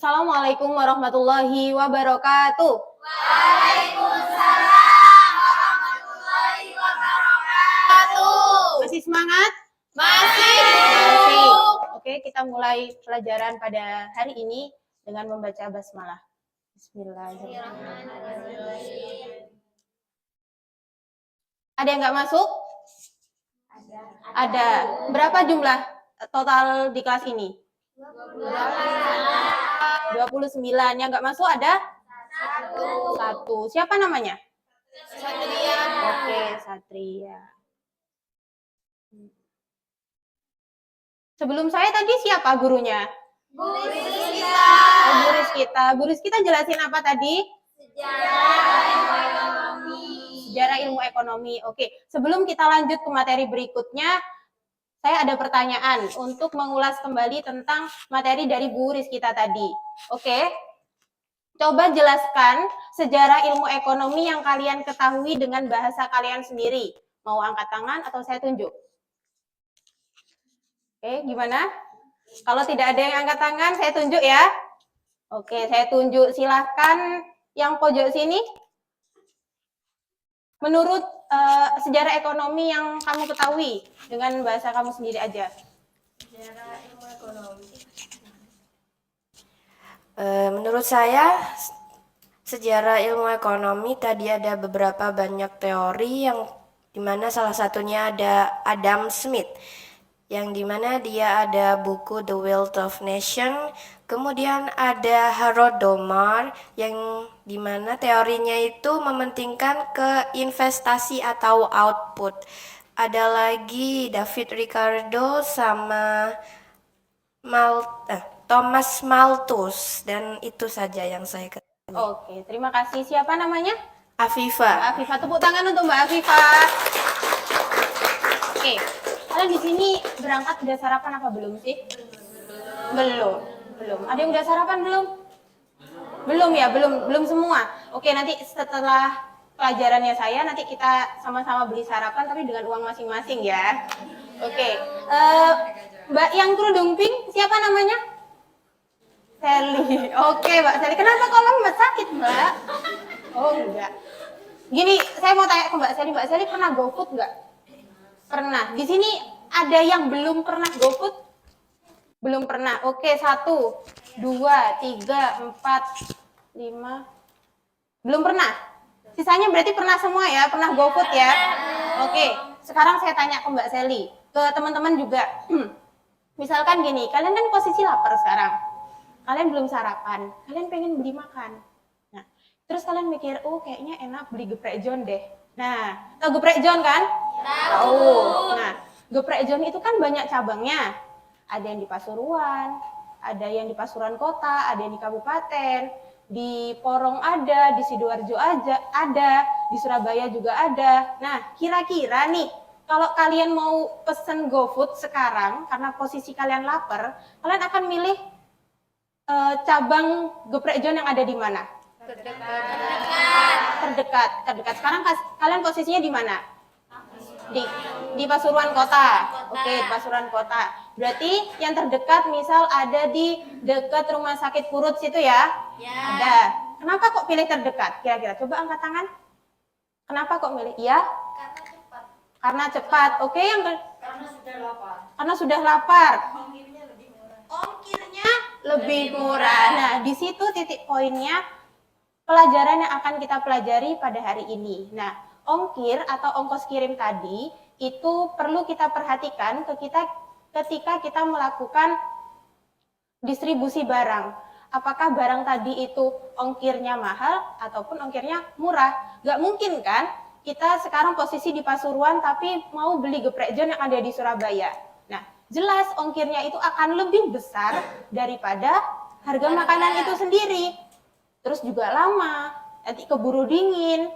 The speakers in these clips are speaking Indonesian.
Assalamualaikum warahmatullahi wabarakatuh. Waalaikumsalam warahmatullahi wabarakatuh. Masih semangat? Masih. Oke, kita mulai pelajaran pada hari ini dengan membaca basmalah. Bismillahirrahmanirrahim. Ada yang nggak masuk? Ada. Berapa jumlah total di kelas ini? 29. Yang nggak masuk ada? Satu. Siapa namanya? Satria. Oke, Satria. Sebelum saya tadi siapa gurunya? Bu Rizkita. Oh, Bu Rizkita. Bu Rizkita jelasin apa tadi? Sejarah ekonomi. Sejarah ilmu ekonomi. Oke, sebelum kita lanjut ke materi berikutnya, saya ada pertanyaan untuk mengulas kembali tentang materi dari Bu Rizkita tadi. Oke, coba jelaskan sejarah ilmu ekonomi yang kalian ketahui dengan bahasa kalian sendiri. Mau angkat tangan atau saya tunjuk? Oke, gimana? Kalau tidak ada yang angkat tangan, saya tunjuk ya. Oke, saya tunjuk. Silahkan yang pojok sini. Menurut sejarah ekonomi yang kamu ketahui dengan bahasa kamu sendiri aja. Sejarah ilmu ekonomi. Menurut saya, sejarah ilmu ekonomi tadi ada beberapa banyak teori yang dimana salah satunya ada Adam Smith, yang dimana dia ada buku The Wealth of Nation, kemudian ada Harold Domar yang dimana teorinya itu mementingkan ke investasi atau output. Ada lagi David Ricardo sama Thomas Malthus, dan itu saja yang saya ketahui. Oke, terima kasih. Siapa namanya? Afifa. Afifa, tepuk tangan untuk Mbak Afifa. Oke, kalian di sini berangkat udah sarapan apa belum sih? Belum. Ada yang udah sarapan belum? Belum ya, belum semua. Oke, nanti setelah pelajarannya saya, nanti kita sama-sama beli sarapan tapi dengan uang masing-masing ya. Oke, Mbak yang kerudung pink, siapa namanya? Sally. Oke, Mbak Sally. Kenapa kalau Mbak sakit, Mbak? Oh, enggak. Gini, saya mau tanya ke Mbak Sally. Mbak Sally pernah GoFood enggak? Pernah. Di sini ada yang belum pernah GoFood? Belum pernah. Oke, 1, 2, 3, 4, 5. Belum pernah? Sisanya berarti pernah semua ya? Pernah GoFood ya? Oke, sekarang saya tanya ke Mbak Sally. Ke teman-teman juga. Misalkan gini, kalian kan posisi lapar sekarang. Kalian belum sarapan, kalian pengen beli makan. Nah, terus kalian mikir, oh kayaknya enak beli geprek John deh. Nah, tahu geprek John kan? Tahu. Nah, geprek John itu kan banyak cabangnya. Ada yang di Pasuruan, ada yang di Pasuruan Kota, ada yang di Kabupaten, di Porong ada, di Sidoarjo aja ada, di Surabaya juga ada. Nah, kira-kira nih, kalau kalian mau pesen GoFood sekarang, karena posisi kalian lapar, kalian akan milih cabang geprek John yang ada di mana? Terdekat. Sekarang kalian posisinya di mana? Di Pasuruan Kota. Oke, di Pasuruan Kota. Berarti yang terdekat misal ada di dekat Rumah Sakit Purut situ ya? Ya. Ada. Kenapa kok pilih terdekat? Kira-kira coba angkat tangan. Kenapa kok milih? Ya? Karena cepat. Karena cepat. Oke, yang Karena sudah lapar. karena sudah lapar. Ongkirnya lebih murah. Ongkirnya lebih murah. Nah, di situ titik poinnya pelajaran yang akan kita pelajari pada hari ini. Nah, ongkir atau ongkos kirim tadi itu perlu kita perhatikan ketika kita melakukan distribusi barang. Apakah barang tadi itu ongkirnya mahal ataupun ongkirnya murah? Gak mungkin kan kita sekarang posisi di Pasuruan tapi mau beli geprek John yang ada di Surabaya. Nah, jelas ongkirnya itu akan lebih besar daripada harga makanan itu sendiri. Terus juga lama, nanti keburu dingin,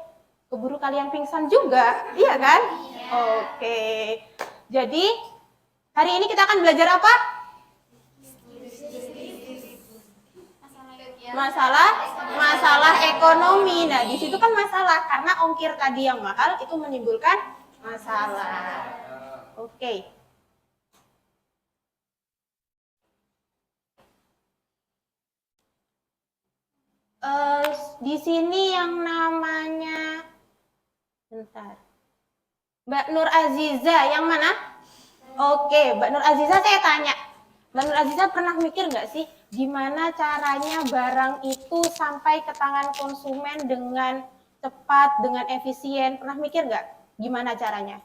keburu kalian pingsan juga, iya kan? Oke, jadi hari ini kita akan belajar apa? Masalah ekonomi. Nah, di situ kan masalah karena ongkir tadi yang mahal itu menimbulkan masalah. Oke. di sini yang namanya, bentar, Mbak Nur Aziza, yang mana? Oke, Mbak Nur Aziza saya tanya. Mbak Nur Aziza pernah mikir nggak sih gimana caranya barang itu sampai ke tangan konsumen dengan cepat, dengan efisien? Pernah mikir nggak gimana caranya?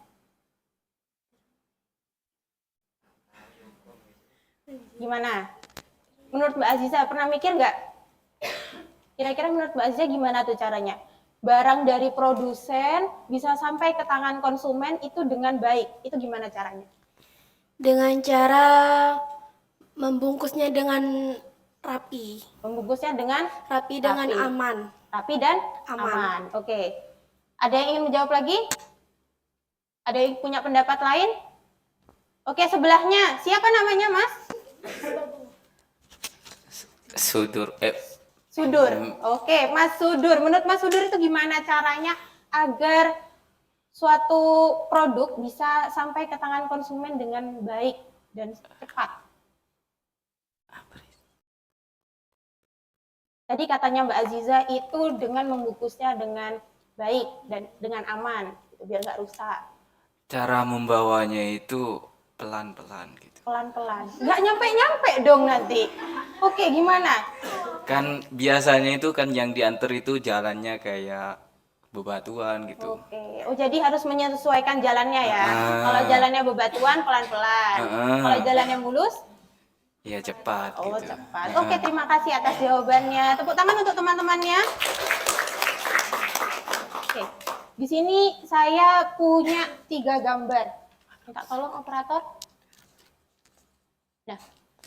Gimana? Menurut Mbak Aziza pernah mikir nggak? Kira-kira menurut Mbak Aziza gimana tuh caranya? Barang dari produsen bisa sampai ke tangan konsumen itu dengan baik. Itu gimana caranya? Dengan cara membungkusnya dengan rapi, Membungkusnya dengan dengan rapi. aman. Rapi dan Aman. aman. Oke. Ada yang ingin menjawab lagi? Ada yang punya pendapat lain? Oke, sebelahnya. Siapa namanya, Mas? Sudur. Sudur. Oke, Mas Sudur. Menurut Mas Sudur itu gimana caranya agar suatu produk bisa sampai ke tangan konsumen dengan baik dan cepat? Tadi katanya Mbak Aziza itu dengan membungkusnya dengan baik dan dengan aman, gitu, biar nggak rusak. Cara membawanya itu pelan-pelan gitu. Pelan-pelan. Nggak nyampe-nyampe dong nanti. Oke, gimana? Kan biasanya itu kan yang diantar itu jalannya kayak bebatuan gitu. Oke. Oh, jadi harus menyesuaikan jalannya ya. Kalau jalannya bebatuan, pelan-pelan. Kalau jalannya mulus, Ya cepat oh gitu. cepat. Oke, terima kasih atas jawabannya. Tepuk tangan untuk teman-temannya. Oke, di sini saya punya 3 gambar. Minta tolong operator. Nah,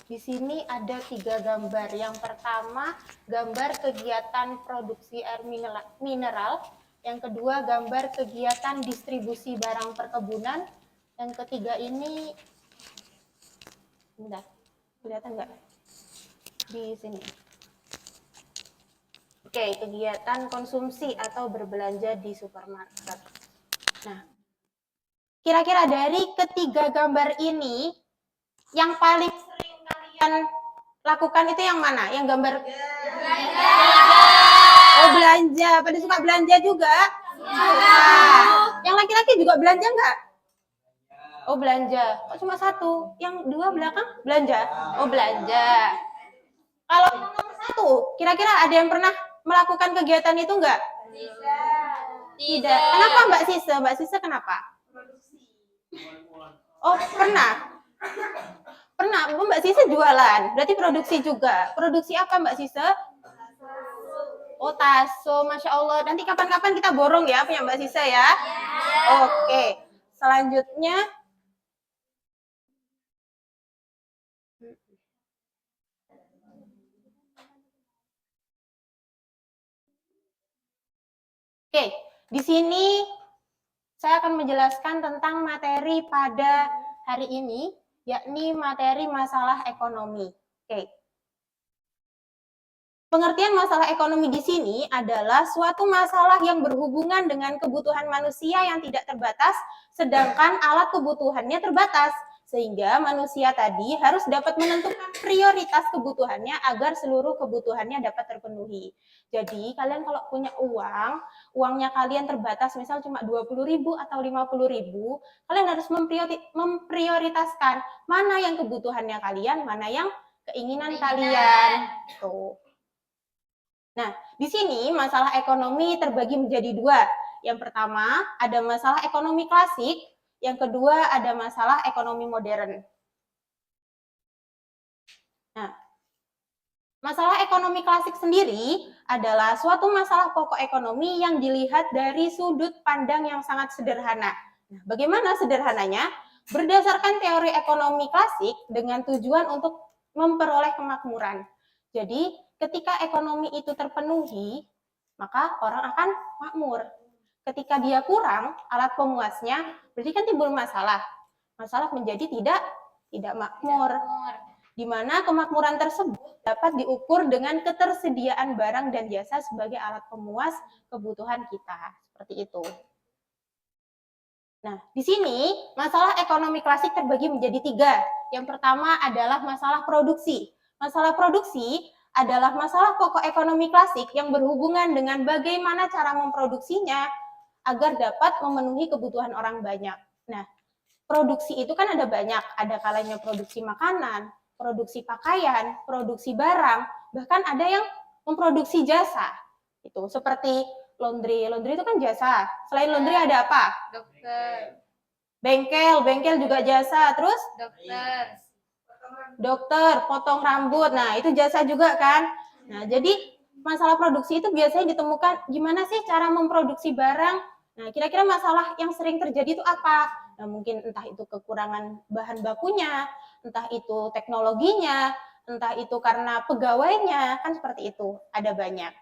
di sini ada 3 gambar. Yang pertama, gambar kegiatan produksi air mineral. Yang kedua, gambar kegiatan distribusi barang perkebunan. Yang ketiga ini, bentar, kelihatan nggak? Di sini. Oke, kegiatan konsumsi atau berbelanja di supermarket. Nah, kira-kira dari ketiga gambar ini, yang paling sering kalian lakukan itu yang mana? Yang gambar belanja. Oh, belanja. Pada suka belanja juga? Suka. Yang laki-laki juga belanja nggak? Oh, belanja. Oh, cuma 1. Yang 2 belakang belanja. Oh, belanja. Kalau yang nomor 1, kira-kira ada yang pernah melakukan kegiatan itu nggak? Tidak. Kenapa Mbak Sise? Mbak Sise kenapa? Oh, pernah. Pernah. Mbak Sise jualan. Berarti produksi juga. Produksi apa Mbak Sise? Oh, taso. Masya Allah. Nanti kapan-kapan kita borong ya punya Mbak Sise ya. Oke. Selanjutnya. Oke, di sini saya akan menjelaskan tentang materi pada hari ini, yakni materi masalah ekonomi. Oke. Pengertian masalah ekonomi di sini adalah suatu masalah yang berhubungan dengan kebutuhan manusia yang tidak terbatas, sedangkan alat kebutuhannya terbatas. Sehingga manusia tadi harus dapat menentukan prioritas kebutuhannya agar seluruh kebutuhannya dapat terpenuhi. Jadi kalian kalau punya uangnya kalian terbatas, misal cuma 20.000 atau 50.000, kalian harus memprioritaskan mana yang kebutuhannya kalian, mana yang keinginan kalian. Tuh. Nah, di sini masalah ekonomi terbagi menjadi 2. Yang pertama ada masalah ekonomi klasik, yang kedua ada masalah ekonomi modern. Nah, masalah ekonomi klasik sendiri adalah suatu masalah pokok ekonomi yang dilihat dari sudut pandang yang sangat sederhana. Nah, bagaimana sederhananya? Berdasarkan teori ekonomi klasik dengan tujuan untuk memperoleh kemakmuran. Jadi, ketika ekonomi itu terpenuhi, maka orang akan makmur. Ketika dia kurang alat pemuasnya, berarti kan timbul masalah. Masalah menjadi tidak makmur. Di mana kemakmuran tersebut dapat diukur dengan ketersediaan barang dan jasa sebagai alat pemuas kebutuhan kita. Seperti itu. Nah, di sini masalah ekonomi klasik terbagi menjadi 3. Yang pertama adalah masalah produksi. Masalah produksi adalah masalah pokok ekonomi klasik yang berhubungan dengan bagaimana cara memproduksinya agar dapat memenuhi kebutuhan orang banyak. Nah, produksi itu kan ada banyak, ada kalanya produksi makanan, produksi pakaian, produksi barang, bahkan ada yang memproduksi jasa. Itu seperti laundry. Laundry itu kan jasa. Selain laundry ada apa? Dokter. Bengkel juga jasa. Terus Dokter. dokter, potong rambut. Nah, itu jasa juga kan? Nah, jadi masalah produksi itu biasanya ditemukan gimana sih cara memproduksi barang. Nah, kira-kira masalah yang sering terjadi itu apa? Nah, mungkin entah itu kekurangan bahan bakunya, entah itu teknologinya, entah itu karena pegawainya, kan seperti itu. Ada banyak.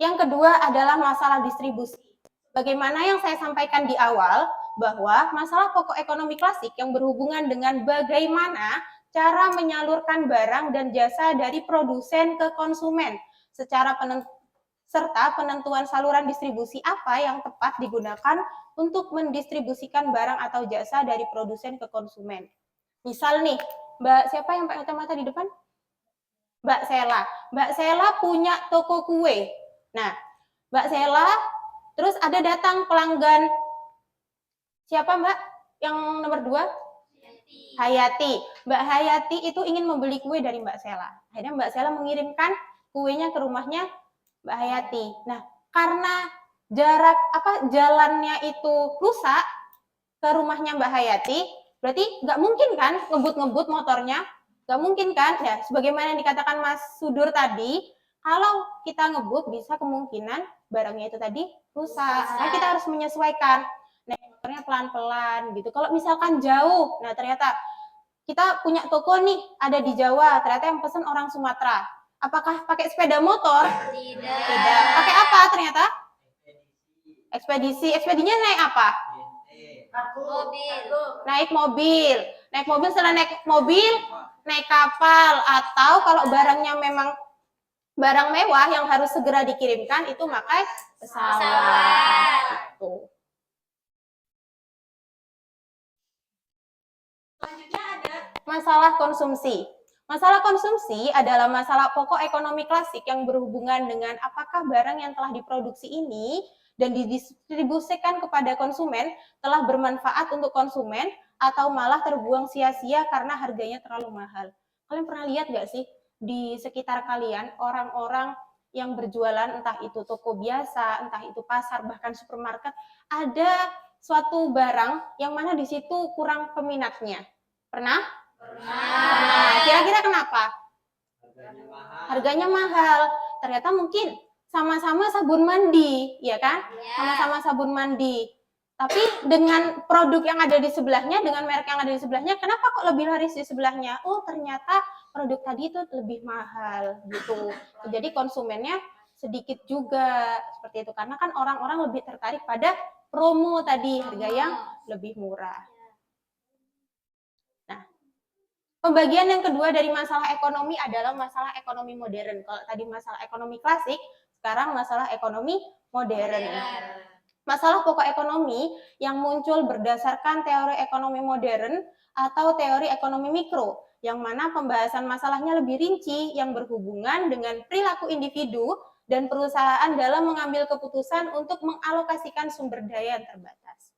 Yang kedua adalah masalah distribusi. Bagaimana yang saya sampaikan di awal, bahwa masalah pokok ekonomi klasik yang berhubungan dengan bagaimana cara menyalurkan barang dan jasa dari produsen ke konsumen serta penentuan saluran distribusi apa yang tepat digunakan untuk mendistribusikan barang atau jasa dari produsen ke konsumen. Misal nih, Mbak siapa yang pakai kacamata di depan? Mbak Sela. Mbak Sela punya toko kue. Nah, Mbak Sela, terus ada datang pelanggan. Siapa Mbak? Yang nomor 2? Hayati. Mbak Hayati itu ingin membeli kue dari Mbak Sela. Akhirnya Mbak Sela mengirimkan kuenya ke rumahnya Mbak Hayati. Nah, karena jalannya itu rusak ke rumahnya Mbak Hayati, berarti nggak mungkin kan ngebut-ngebut motornya? Nggak mungkin kan? Ya, sebagaimana yang dikatakan Mas Sudur tadi, kalau kita ngebut bisa kemungkinan barangnya itu tadi rusak. Nah, kita harus menyesuaikan. Motornya pelan-pelan gitu. Kalau misalkan jauh, nah ternyata kita punya toko nih ada di Jawa, ternyata yang pesen orang Sumatera. Apakah pakai sepeda motor? Tidak. Pakai apa ternyata? Ekspedisi. Ekspedinya naik apa? Mobil. Naik mobil. Naik mobil, setelah naik mobil, naik kapal. Atau kalau barangnya memang barang mewah yang harus segera dikirimkan, itu pakai pesawat. Gitu. Selanjutnya ada masalah konsumsi. Masalah konsumsi adalah masalah pokok ekonomi klasik yang berhubungan dengan apakah barang yang telah diproduksi ini dan didistribusikan kepada konsumen telah bermanfaat untuk konsumen atau malah terbuang sia-sia karena harganya terlalu mahal. Kalian pernah lihat nggak sih di sekitar kalian orang-orang yang berjualan, entah itu toko biasa, entah itu pasar, bahkan supermarket, ada suatu barang yang mana di situ kurang peminatnya. Pernah? Pernah. Kira-kira kenapa? Harganya mahal. Ternyata mungkin sama-sama sabun mandi, ya kan? Sama-sama sabun mandi. Tapi dengan produk yang ada di sebelahnya, dengan merek yang ada di sebelahnya, kenapa kok lebih laris di sebelahnya? Oh, ternyata produk tadi itu lebih mahal gitu. Jadi konsumennya sedikit juga seperti itu, karena kan orang-orang lebih tertarik pada promo tadi, harga yang lebih murah. Nah, pembagian yang kedua dari masalah ekonomi adalah masalah ekonomi modern. Kalau tadi masalah ekonomi klasik, sekarang masalah ekonomi modern. Masalah pokok ekonomi yang muncul berdasarkan teori ekonomi modern atau teori ekonomi mikro, yang mana pembahasan masalahnya lebih rinci yang berhubungan dengan perilaku individu dan perusahaan dalam mengambil keputusan untuk mengalokasikan sumber daya yang terbatas.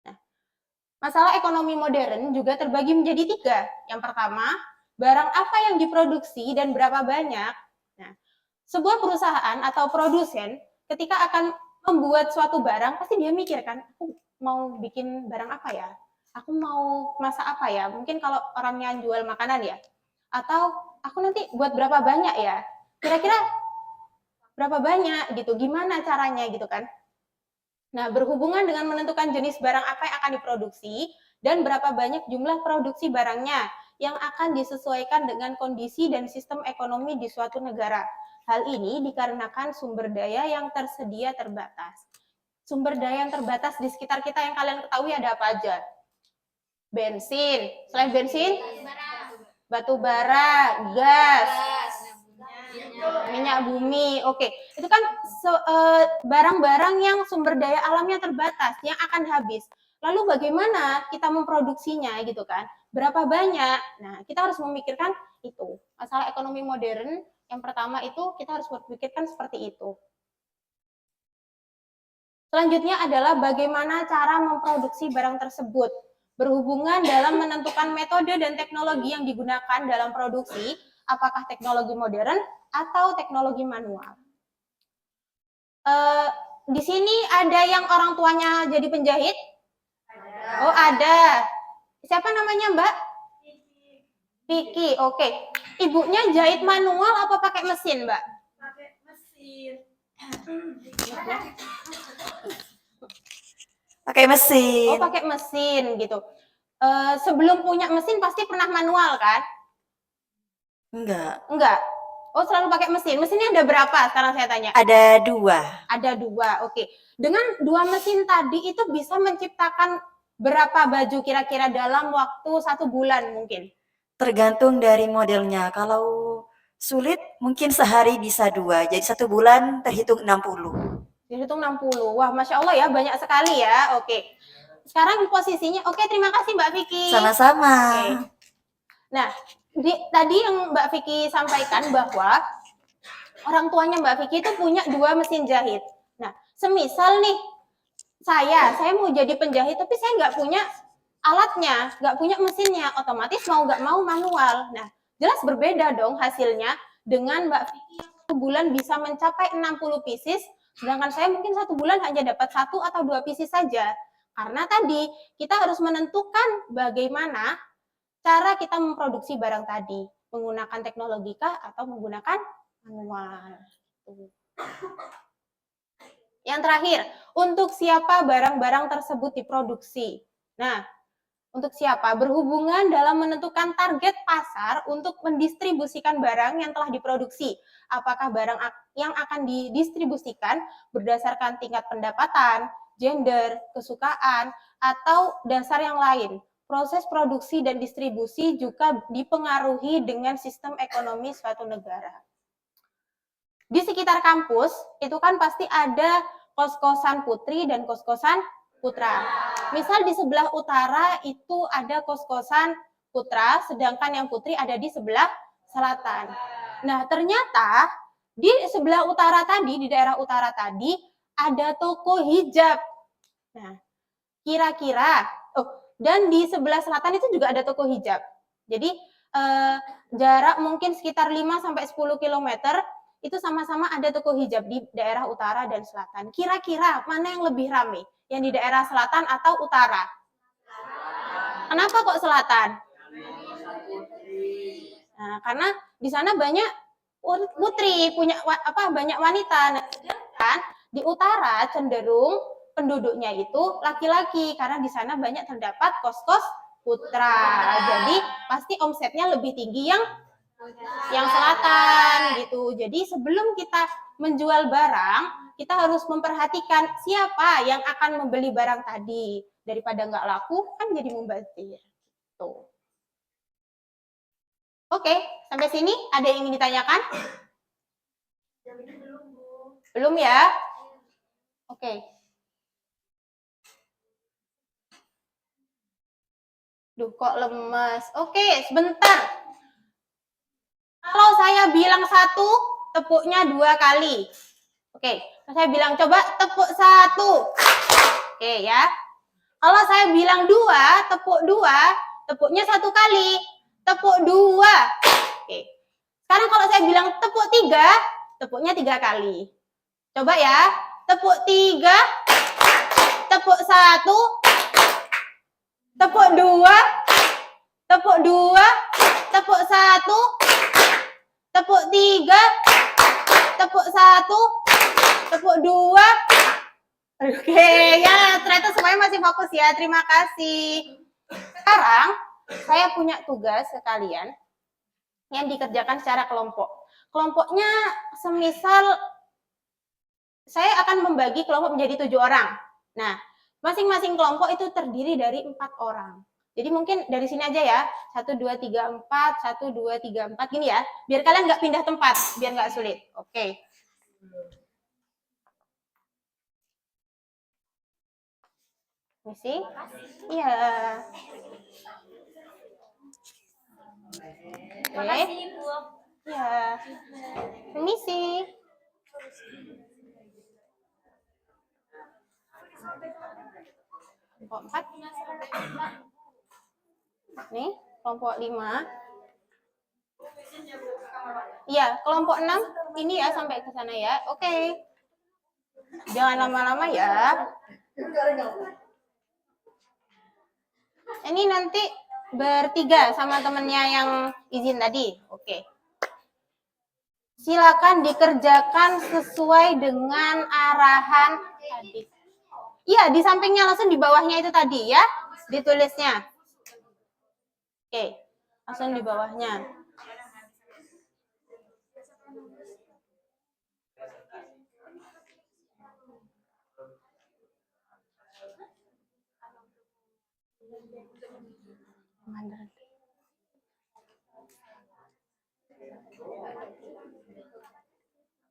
Nah, masalah ekonomi modern juga terbagi menjadi 3. Yang pertama, barang apa yang diproduksi dan berapa banyak. Nah, sebuah perusahaan atau produsen ketika akan membuat suatu barang, pasti dia mikir kan, aku mau bikin barang apa ya? Aku mau masak apa ya? Mungkin kalau orangnya jual makanan ya. Atau aku nanti buat berapa banyak ya? Kira-kira berapa banyak gitu? Gimana caranya gitu kan? Nah, berhubungan dengan menentukan jenis barang apa yang akan diproduksi dan berapa banyak jumlah produksi barangnya yang akan disesuaikan dengan kondisi dan sistem ekonomi di suatu negara. Hal ini dikarenakan sumber daya yang tersedia terbatas. Sumber daya yang terbatas di sekitar kita yang kalian ketahui ada apa aja? Bensin. Selain bensin, batu bara, gas, minyak bumi. Oke, itu kan barang-barang yang sumber daya alamnya terbatas, yang akan habis. Lalu bagaimana kita memproduksinya gitu kan? berapa banyak. Nah, kita harus memikirkan itu. Masalah ekonomi modern, yang pertama itu kita harus berpikirkan seperti itu. Selanjutnya adalah bagaimana cara memproduksi barang tersebut. Berhubungan dalam menentukan metode dan teknologi yang digunakan dalam produksi, apakah teknologi modern atau teknologi manual. Di sini ada yang orang tuanya jadi penjahit? Oh, ada. Siapa namanya, Mbak? Vicky. Oke. Ibunya jahit manual apa pakai mesin, Mbak? Pakai mesin. Pakai mesin. Oh, pakai mesin gitu. Sebelum punya mesin pasti pernah manual kan? Enggak. Oh, selalu pakai mesin. Mesinnya ada berapa? Sekarang saya tanya. Ada 2. Ada 2. Oke. Dengan 2 mesin tadi itu bisa menciptakan berapa baju kira-kira dalam waktu 1 bulan mungkin? Tergantung dari modelnya. Kalau sulit mungkin sehari bisa 2. Jadi 1 bulan terhitung 60. Dihitung 60. Wah, Masya Allah ya, banyak sekali ya. Oke. Sekarang posisinya, oke, terima kasih Mbak Vicky. Sama-sama. Oke. Nah, tadi yang Mbak Vicky sampaikan bahwa orang tuanya Mbak Vicky itu punya 2 mesin jahit. Nah, semisal nih, saya mau jadi penjahit, tapi saya nggak punya alatnya, nggak punya mesinnya, otomatis mau nggak mau manual. Nah, jelas berbeda dong hasilnya dengan Mbak Vicky yang 1 bulan bisa mencapai 60 pieces, sedangkan saya mungkin 1 bulan hanya dapat 1 atau 2 pieces saja. Karena tadi kita harus menentukan bagaimana cara kita memproduksi barang tadi, menggunakan teknologi kah atau menggunakan manual. Yang terakhir, untuk siapa barang-barang tersebut diproduksi? Nah, untuk siapa? Berhubungan dalam menentukan target pasar untuk mendistribusikan barang yang telah diproduksi. Apakah barang yang akan didistribusikan berdasarkan tingkat pendapatan, gender, kesukaan, atau dasar yang lain. Proses produksi dan distribusi juga dipengaruhi dengan sistem ekonomi suatu negara. Di sekitar kampus, itu kan pasti ada kos-kosan putri dan kos-kosan putra. Misal di sebelah utara itu ada kos-kosan putra, sedangkan yang putri ada di sebelah selatan. Nah, ternyata di sebelah utara tadi, di daerah utara tadi, ada toko hijab. Nah, kira-kira, dan di sebelah selatan itu juga ada toko hijab. Jadi jarak mungkin sekitar 5-10 km itu sama-sama ada toko hijab di daerah utara dan selatan. Kira-kira mana yang lebih ramai? Yang di daerah selatan atau utara? Kenapa kok selatan? Nah, karena di sana banyak putri, punya banyak wanita. Nah, sedangkan di utara cenderung penduduknya itu laki-laki karena di sana banyak terdapat kos-kos putra. Jadi pasti omsetnya lebih tinggi yang selatan gitu. Jadi sebelum kita menjual barang, kita harus memperhatikan siapa yang akan membeli barang tadi. Daripada nggak laku kan jadi mubazir. Tuh. Oke, sampai sini ada yang ingin ditanyakan? Belum ya? Oke. Duh, kok lemes. Oke, sebentar. Kalau saya bilang 1, tepuknya 2 kali. Oke, saya bilang coba tepuk 1. Oke ya. Kalau saya bilang 2, tepuk 2, tepuknya 1 kali. Tepuk 2. Oke. Sekarang kalau saya bilang tepuk 3, tepuknya 3 kali. Coba ya. Tepuk 3, tepuk 1, tepuk 2, tepuk 2, tepuk 1, tepuk 3, tepuk 1, tepuk 2. Oke, ya ternyata semuanya masih fokus ya. Terima kasih. Sekarang saya punya tugas ke kalian yang dikerjakan secara kelompok. Kelompoknya semisal saya akan membagi kelompok menjadi 7 orang. Nah, masing-masing kelompok itu terdiri dari 4 orang. Jadi mungkin dari sini aja ya. 1, 2, 3, 4, 1, 2, 3, 4. Gini ya. Biar kalian nggak pindah tempat. Biar nggak sulit. Oke. Misi? Iya. Oke. Makasih, Bu. Ya. Permisi. Kelompok 4. Nih, kelompok 5. Iya, kelompok 6 ini ya sampai ke sana ya. Oke. Jangan lama-lama ya. Ini nanti bertiga sama temennya yang izin tadi. Oke. Silakan dikerjakan sesuai dengan arahan tadi. Iya, di sampingnya langsung di bawahnya itu tadi ya, ditulisnya. Oke, langsung di bawahnya.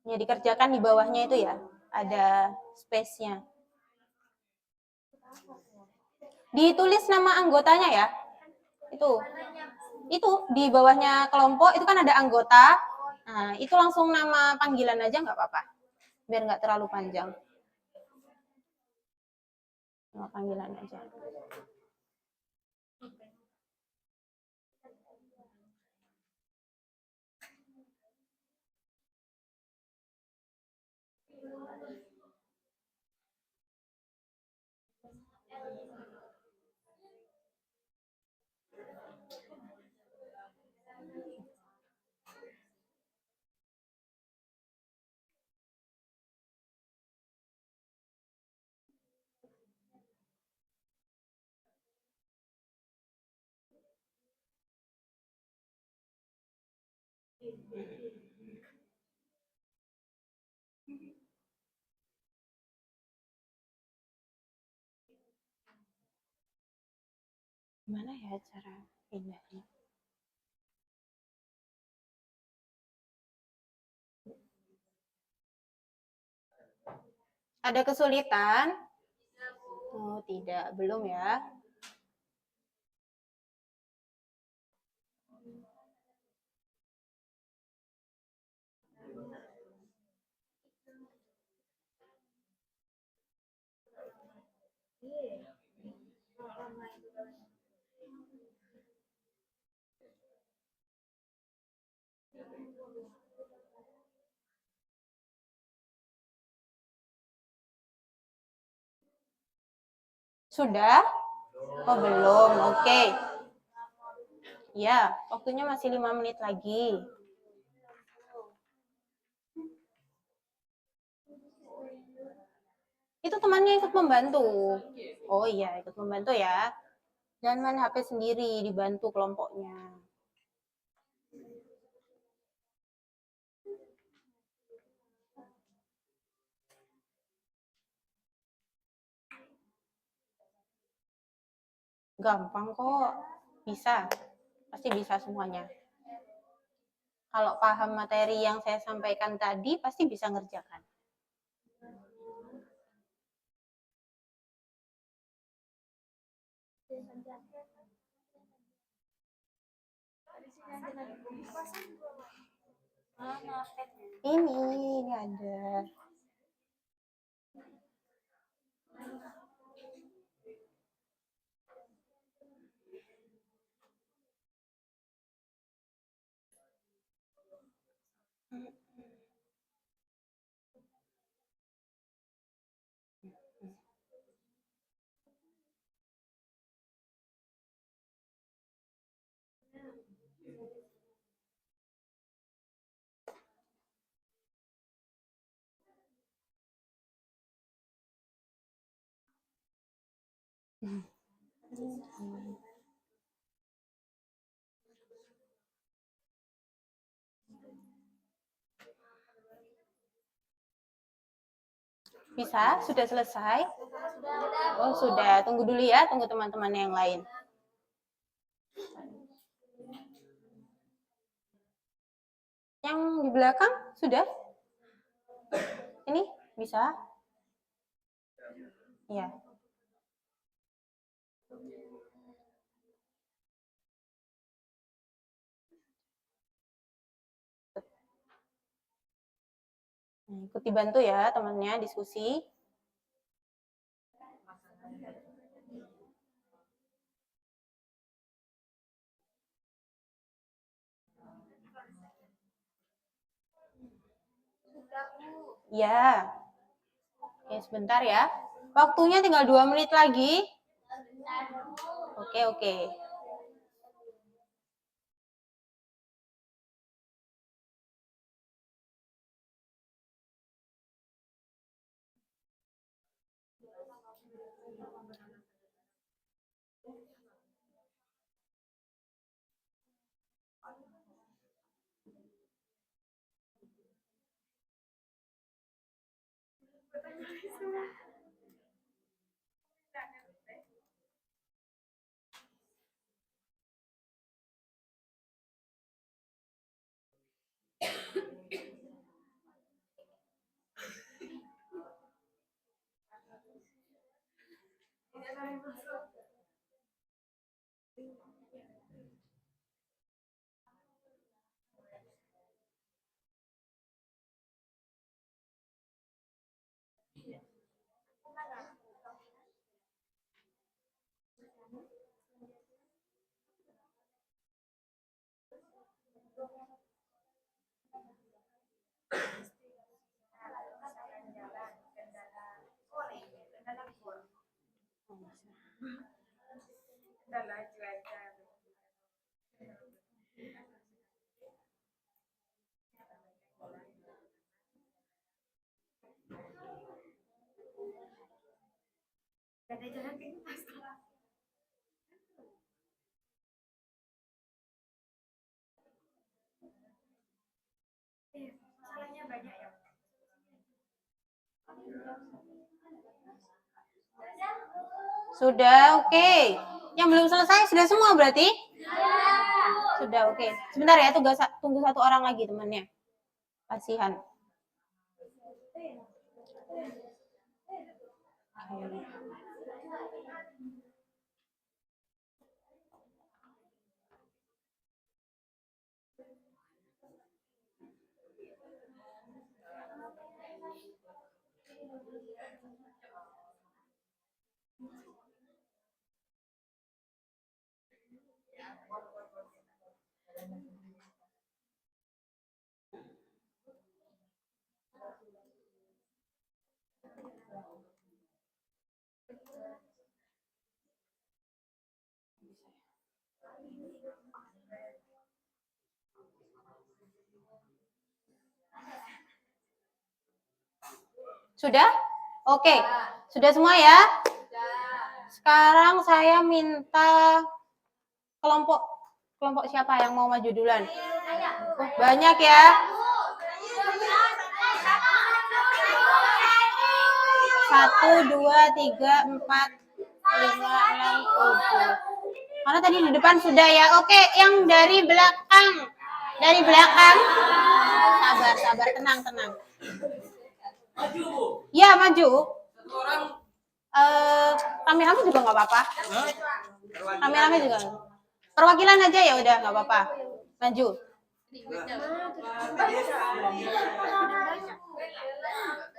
Ya, dikerjakan di bawahnya itu ya, ada space-nya. Ditulis nama anggotanya ya. Itu di bawahnya kelompok itu kan ada anggota. Nah, itu langsung nama panggilan aja nggak apa-apa. Biar nggak terlalu panjang. Nama panggilan aja. Gimana ya cara pindahnya? Ada kesulitan? Oh, tidak, belum ya. Sudah? Oh, belum. Oke. Ya, waktunya masih 5 menit lagi. Itu temannya ikut membantu. Oh iya, ikut membantu ya. Jangan main HP sendiri, dibantu kelompoknya. Gampang kok. Bisa. Pasti bisa semuanya. Kalau paham materi yang saya sampaikan tadi, pasti bisa ngerjakan. Ini ada. Bisa? Sudah selesai? Oh, sudah. Tunggu dulu ya, tunggu teman-teman yang lain. Yang di belakang sudah? Ini bisa? Ya. Nah, ikut dibantu ya temannya diskusi. Ya. Oke, sebentar ya. Waktunya tinggal 2 menit lagi. Oke, oke. Sudah, oke. Yang belum selesai sudah semua berarti? Sudah, oke. Sebentar ya, tunggu satu orang lagi temannya. Kasihan. Sudah? Oke. Sudah semua ya? Sekarang saya minta kelompok siapa yang mau maju duluan? Oh, banyak ya. 1, 2, 3, 4, 5, 6, 7. Mana tadi di depan sudah ya? Oke, yang dari belakang. Dari belakang. Sabar, tenang. Ya, maju. Rame-rame juga nggak apa-apa. Rame-rame juga. Perwakilan aja ya udah nggak apa-apa. Maju.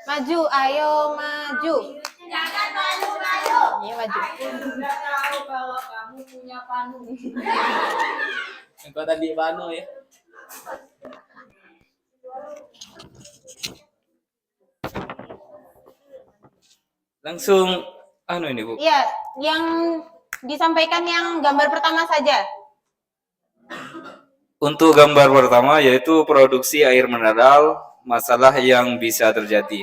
Maju, ayo maju. Jangan malu-malu. Iya maju. Nggak tahu kalau kamu punya panu. Engkau tadi panu ya. Langsung ini Bu. Iya, yang disampaikan yang gambar pertama saja. Untuk gambar pertama yaitu produksi air mineral, masalah yang bisa terjadi.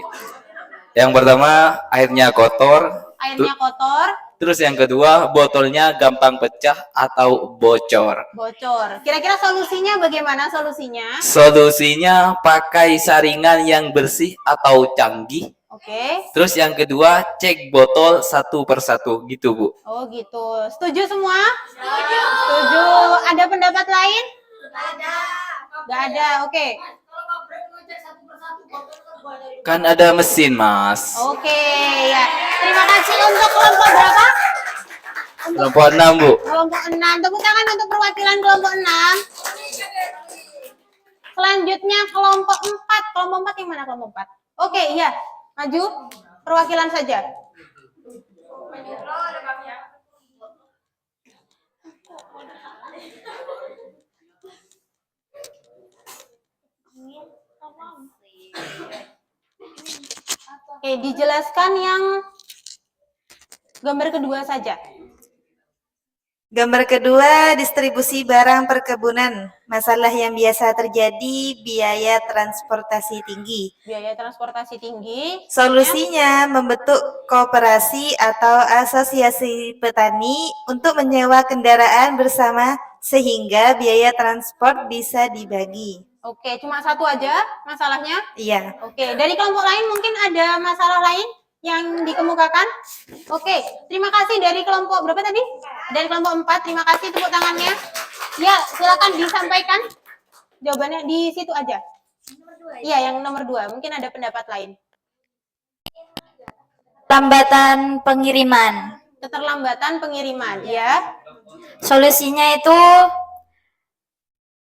Yang pertama, airnya kotor. Airnya kotor. Terus yang kedua, botolnya gampang pecah atau bocor. Bocor. Kira-kira solusinya bagaimana solusinya? Solusinya pakai saringan yang bersih atau canggih. Oke. Terus yang kedua, cek botol satu persatu gitu Bu. Oh gitu. Setuju semua? Setuju. Ada pendapat lain? Nggak ada. Oke. Kan ada mesin Mas. Oke ya. Terima kasih untuk kelompok berapa? Kelompok 6 Bu. Kelompok 6. Tepuk tangan untuk perwakilan kelompok 6. Selanjutnya kelompok 4. Kelompok 4 yang mana kelompok 4? Oke, iya. Maju. Perwakilan saja. Oke, dijelaskan yang gambar kedua saja. Gambar kedua, distribusi barang perkebunan. Masalah yang biasa terjadi, biaya transportasi tinggi. Biaya transportasi tinggi. Solusinya membentuk koperasi atau asosiasi petani untuk menyewa kendaraan bersama sehingga biaya transport bisa dibagi. Oke, cuma satu aja masalahnya. Iya. Oke, dari kelompok lain mungkin ada masalah lain yang dikemukakan. Oke, terima kasih dari kelompok berapa tadi? Dari kelompok 4, terima kasih tepuk tangannya. Ya, silakan disampaikan jawabannya di situ aja. Iya, yang nomor 2. Mungkin ada pendapat lain. Lambatan pengiriman. Keterlambatan pengiriman, ya. Solusinya itu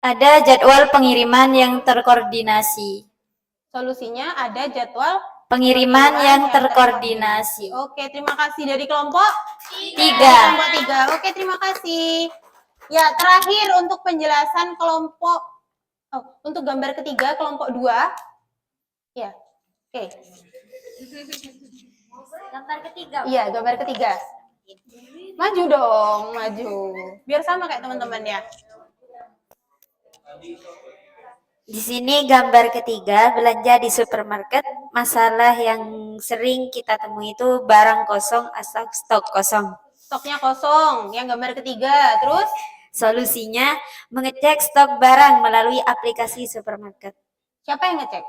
ada jadwal pengiriman yang terkoordinasi. Solusinya ada jadwal Pengiriman yang terkoordinasi. Oke, terima kasih dari kelompok 3. Kelompok 3. Oke, terima kasih. Ya, terakhir untuk penjelasan kelompok untuk gambar ketiga kelompok 2. Ya. Oke. Gambar ketiga. Iya, gambar ketiga. Maju dong, maju. Biar sama kayak teman-teman ya. Di sini gambar ketiga, belanja di supermarket. Masalah yang sering kita temui itu barang kosong atau stok kosong. Stoknya kosong, yang gambar ketiga. Terus Solusinya mengecek stok barang melalui aplikasi supermarket. siapa yang ngecek?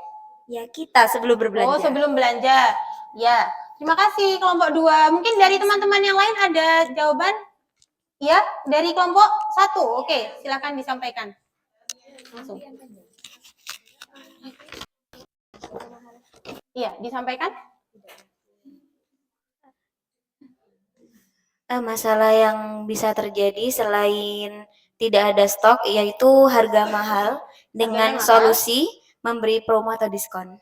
Ya, kita sebelum berbelanja. Oh, sebelum belanja. Ya, terima kasih kelompok 2. Mungkin dari teman-teman yang lain ada jawaban? Ya, dari kelompok 1. Oke, silakan disampaikan. Langsung. Iya, disampaikan. Masalah yang bisa terjadi selain tidak ada stok yaitu harga mahal dengan mahal. solusi memberi promo atau diskon.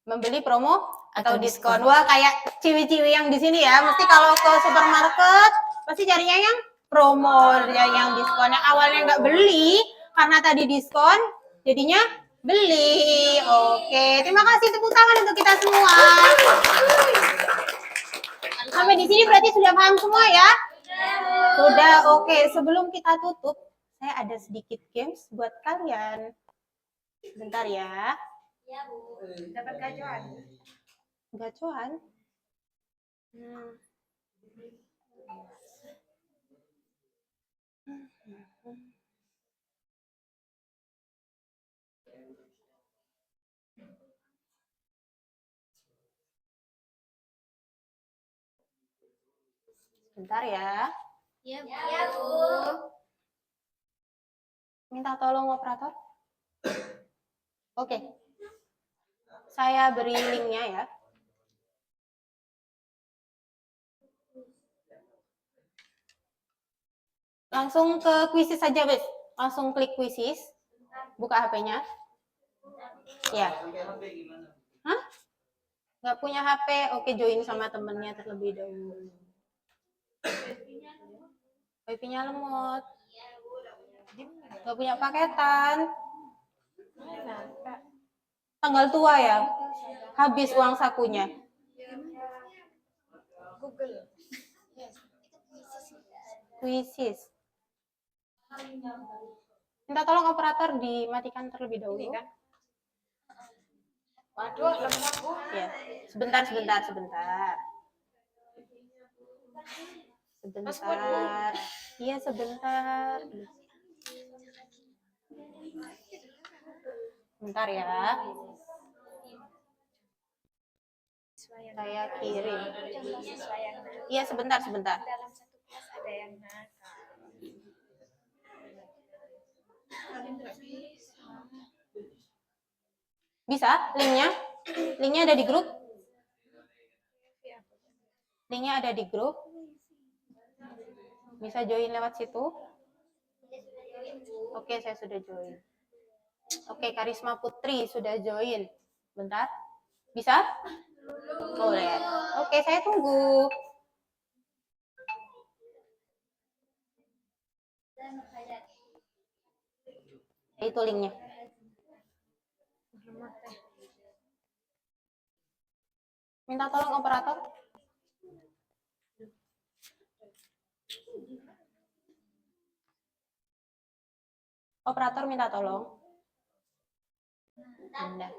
Membeli promo atau Atau diskon. diskon. Wah, kayak ciwi-ciwi yang di sini ya. Mesti kalau ke supermarket pasti carinya yang promo, yang diskon. Yang awalnya nggak beli karena tadi diskon, jadinya beli. Oke, terima kasih, tepuk tangan untuk kita semua. Sampai di sini berarti sudah paham semua ya? Sudah, oke. Sebelum kita tutup, saya ada sedikit games buat kalian. Bentar ya. Dapat gacuan. Gacuan? Bentar ya. Ya, Minta tolong operator. Oke. Saya beri linknya ya. Langsung ke quizzes saja, Bes. Langsung klik quizzes. Buka HP-nya. Ya. Hah? Nggak punya HP? Oke, join sama temennya terlebih dahulu. Wifi-nya lemot. Nggak punya paketan. Tanggal tua ya? Habis uang sakunya. Quizzes. Minta tolong operator dimatikan terlebih dahulu. Waduh, lemot Bu. Ya. Sebentar. Sebentar. Iya, sebentar. Bentar ya. Saya kirim. Iya, sebentar. dalam satu kelas ada yang nakal. Bisa linknya? Linknya ada di grup? Linknya ada di grup? Bisa join lewat situ? Oke, saya sudah join. Oke, Karisma Putri sudah join. Bentar. Bisa? Boleh. Oke, saya tunggu. Itu linknya. Minta tolong operator. Operator minta tolong. Anda.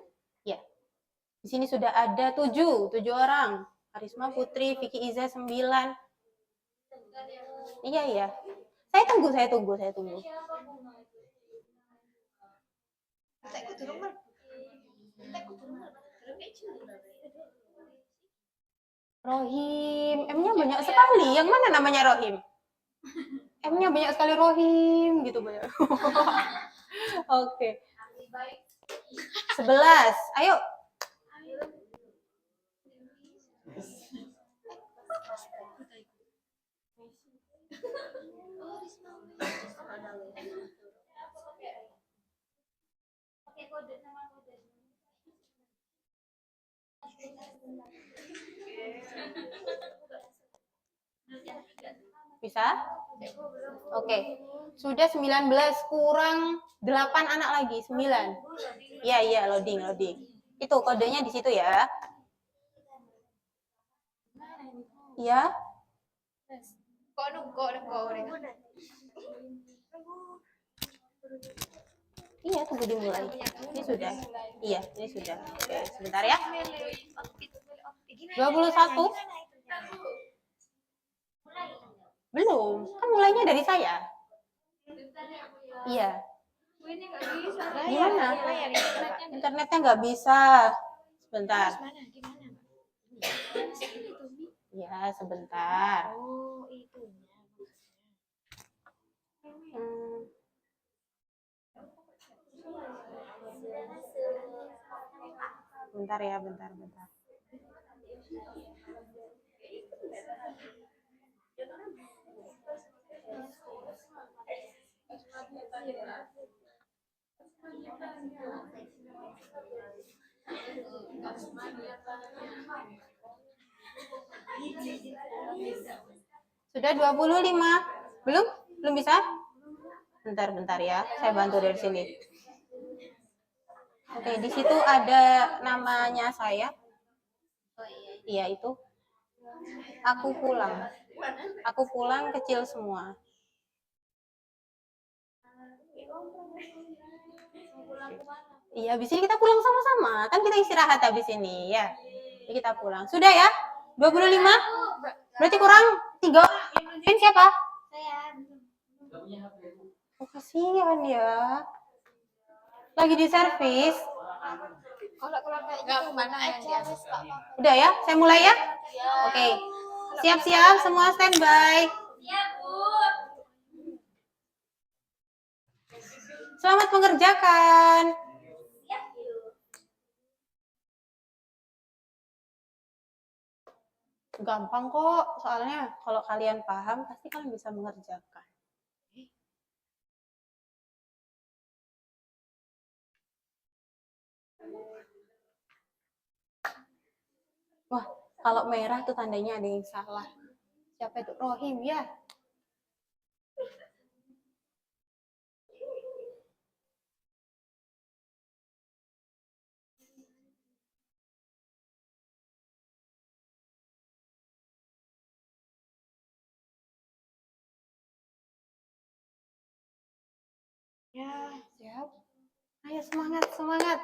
Ya. Di sini sudah ada 7 orang. Karisma Putri, Vicky Iza 9. Iya, iya. Saya tunggu. Rohim, M-nya banyak sekali. Yang mana namanya Rohim? M-nya banyak sekali Rohim, gitu banyak. Oke. 11. Ayo. Bisa? Oke. Sudah 19 kurang 8 anak lagi, 9. Iya, loading. Itu kodenya di situ ya. Iya. Iya, tunggu dimulai. Ini sudah. Iya, ini sudah. Oke, sebentar ya. 21. Belum. Kan mulainya dari saya. Iya. Gimana? Internetnya nggak bisa. Sebentar. Ya, sebentar. Bentar ya, bentar. Sudah 25. Belum? Belum bisa? Bentar ya. Saya bantu dari sini. Oke, di situ ada namanya saya. Iya, itu. Aku pulang kecil semua. Iya, habis ini kita pulang sama-sama. Kan kita istirahat habis ini, ya. Jadi kita pulang. Sudah ya? 25? Berarti kurang 3 orang. Yang ngerjain siapa? Oh, kasihan ya. Lagi di servis. Udah ya? Saya mulai ya? Oke. Siap-siap, semua standby. Selamat mengerjakan. Gampang kok, soalnya kalau kalian paham, pasti kalian bisa mengerjakan. Wah, kalau merah tuh tandanya ada yang salah. Siapa itu? Rohim, ya? Ya, siap. Ayo semangat.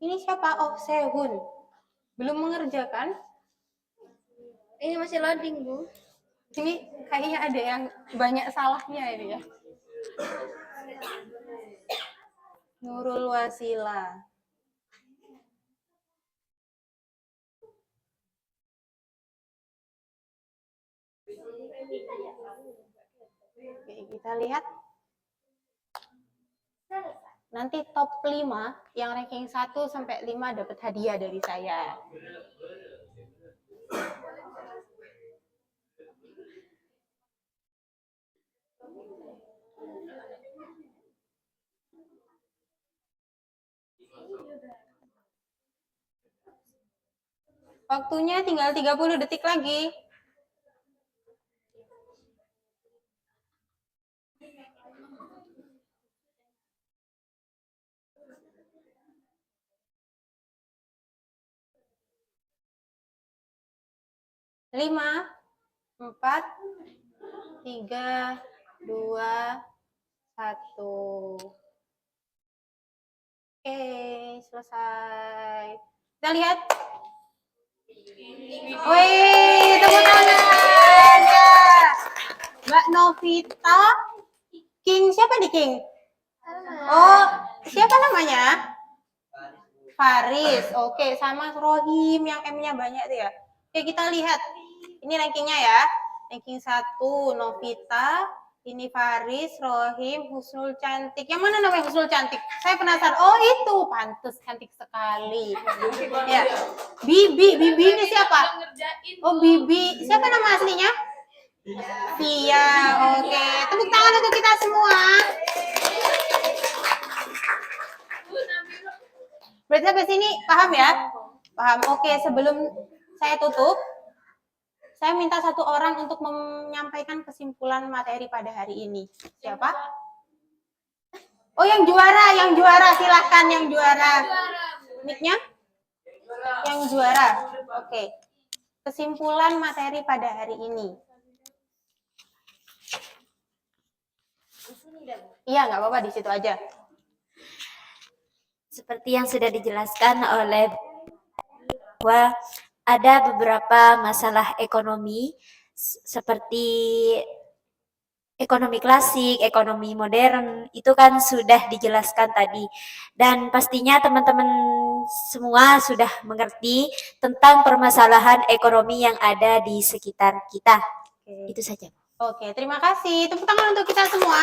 Ini siapa? Oh, Sehun. Belum mengerjakan? Ini masih loading, Bu. Ini kayaknya ada yang banyak salahnya ini ya. Nurul Wasila. Oke, kita lihat. Nanti top 5 yang ranking 1 sampai 5 dapat hadiah dari saya. Waktunya tinggal 30 detik lagi. Lima, 4, 3, 2, 1. Oke, selesai. Kita lihat. Wih, tepuk tangan. Ya. Mbak Novita, King siapa nih King? Oh, siapa namanya? Faris. Oke, sama Rohim yang M-nya banyak tuh ya. Oke, kita lihat. Ini rankingnya ya. Ranking 1 Novita, ini Faris, Rohim, Husnul Cantik. Yang mana namanya Husnul Cantik? Saya penasaran. Oh, itu pantes cantik sekali. Ya. Bibi ini siapa? Oh, Bibi. Siapa nama aslinya? Via. Oke, tepuk tangan untuk kita semua. Berarti sampai sini paham ya? Paham. Oke, sebelum saya tutup, saya minta satu orang untuk menyampaikan kesimpulan materi pada hari ini. Siapa? Oh, yang juara, silahkan yang juara. Mic-nya? Yang juara. Oke. Kesimpulan materi pada hari ini. Iya, nggak apa-apa, di situ aja. Seperti yang sudah dijelaskan oleh bahwa ada beberapa masalah ekonomi seperti ekonomi klasik, ekonomi modern, itu kan sudah dijelaskan tadi. Dan pastinya teman-teman semua sudah mengerti tentang permasalahan ekonomi yang ada di sekitar kita. Itu saja. Oke, terima kasih. Tepuk tangan untuk kita semua.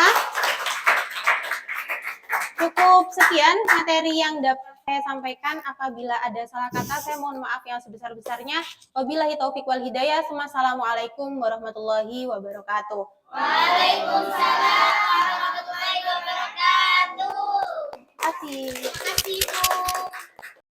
Cukup sekian materi yang dapat saya sampaikan. Apabila ada salah kata, saya mohon maaf yang sebesar-besarnya. Wabillahi taufiq wal hidayah. Assalamualaikum warahmatullahi wabarakatuh. Waalaikumsalam warahmatullahi wabarakatuh. Terima kasih. Terima kasih, Bu.